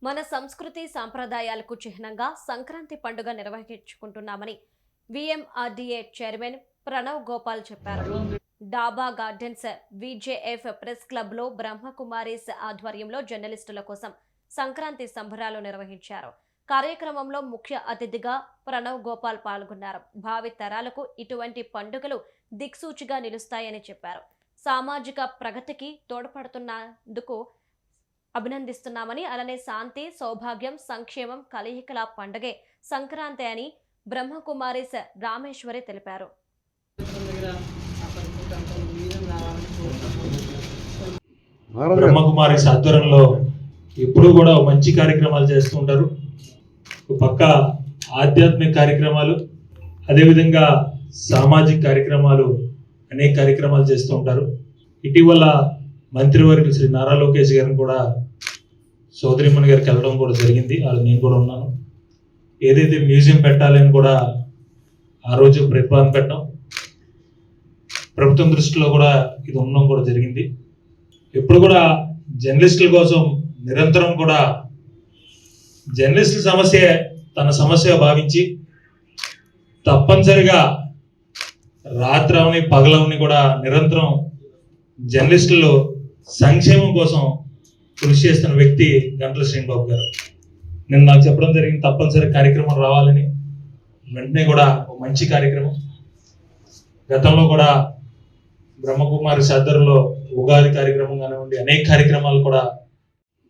మన సంస్కృతి సాంప్రదాయాలకు చిహ్నంగా సంక్రాంతి పండుగ నిర్వహించుకుంటున్నామని విఎంఆర్డీఏ చైర్మన్ ప్రణవ్ గోపాల్ చెప్పారు. డాబా గార్డెన్స్ విజేఎఫ్ ప్రెస్ క్లబ్ లో బ్రహ్మకుమారీస్ ఆధ్వర్యంలో జర్నలిస్టుల కోసం సంక్రాంతి సంబరాలు నిర్వహించారు. కార్యక్రమంలో ముఖ్య అతిథిగా ప్రణవ్ గోపాల్ పాల్గొన్నారు. భావి తరాలకు ఇటువంటి పండుగలు దిక్సూచిగా నిలుస్తాయని చెప్పారు. సామాజిక ప్రగతికి తోడ్పడుతున్నందుకు అభినందిస్తున్నామని, అలానే శాంతి, సౌభాగ్యం, సంక్షేమం కలయికల పండుగే సంక్రాంతి అని బ్రహ్మకుమారీస్ రామేశ్వరి తెలిపారు. బ్రహ్మకుమారీస్ ఆధ్వర్యంలో ఎప్పుడు కూడా మంచి కార్యక్రమాలు చేస్తూ ఉంటారు. పక్క ఆధ్యాత్మిక కార్యక్రమాలు, అదేవిధంగా సామాజిక కార్యక్రమాలు, అనేక కార్యక్రమాలు చేస్తూ ఉంటారు. ఇటీవల మంత్రివర్యులు శ్రీ నారా లోకేష్ గారిని కూడా సోదరిమణి గారికి వెళ్ళడం కూడా జరిగింది. వాళ్ళు నేను కూడా ఉన్నాను. ఏదైతే మ్యూజియం పెట్టాలని కూడా ఆ రోజు ప్రతిపాదన పెట్టడం, ప్రభుత్వం దృష్టిలో కూడా ఇది ఉండడం కూడా జరిగింది. ఎప్పుడు కూడా జర్నలిస్టుల కోసం నిరంతరం కూడా జర్నలిస్టుల సమస్య తన సమస్యగా భావించి తప్పనిసరిగా రాత్రవని పగలవని కూడా నిరంతరం జర్నలిస్టులు సంక్షేమం కోసం కృషి చేస్తున్న వ్యక్తి గంటల శ్రీనిబాబు గారు. నేను నాకు చెప్పడం జరిగింది తప్పనిసరి కార్యక్రమం రావాలని. వెంటనే కూడా ఒక మంచి కార్యక్రమం, గతంలో కూడా బ్రహ్మకుమారి ఆధ్వర్యంలో ఉగాది కార్యక్రమం కానివ్వండి, అనేక కార్యక్రమాలు కూడా